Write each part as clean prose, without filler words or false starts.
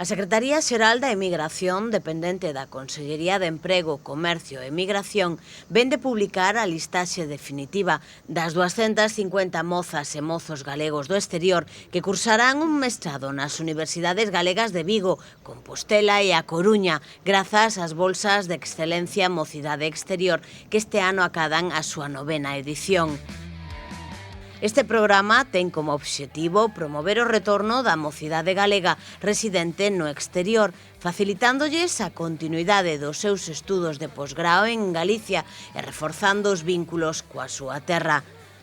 A Secretaría Xeral da Emigración, dependente da Consellería de Emprego, Comercio e Emigración, vén de publicar a listaxe definitiva das 250 mozas e mozos galegos do exterior que cursarán un mestrado nas universidades galegas de Vigo, Compostela e A Coruña, grazas ás bolsas de excelencia Mocidade Exterior que este ano acadan a súa 9ª edición. Este programa ten como obxectivo promover o retorno da mocidade galega residente no exterior, facilitándolles a continuidade dos seus estudos de posgrao en Galicia e reforzando os vínculos coa súa terra.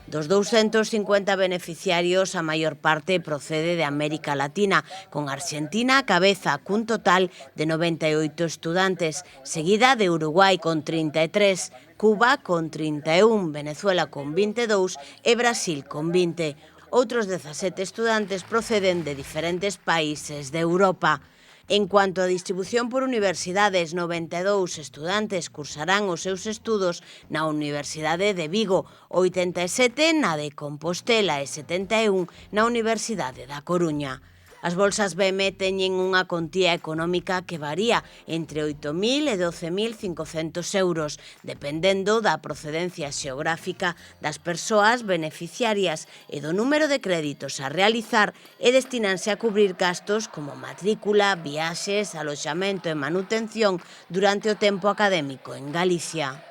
Dos 250 beneficiarios, a maior parte procede de América Latina, con Argentina a cabeza, cun total de 98 estudantes, seguida de Uruguai con 33, Cuba con 31, Venezuela con 22 e Brasil con 20. Outros 17 estudantes proceden de diferentes países de Europa. En cuanto á distribución por universidades, 92 estudantes cursarán os seus estudos na Universidade de Vigo, 87 na de Compostela e 71 na Universidade da Coruña. As bolsas BEME teñen unha contía económica que varía entre 8.000 e 12.500 euros, dependendo da procedencia xeográfica das persoas beneficiarias e do número de créditos a realizar e destinanse a cubrir gastos como matrícula, viaxes, aloxamento e manutención durante o tempo académico en Galicia.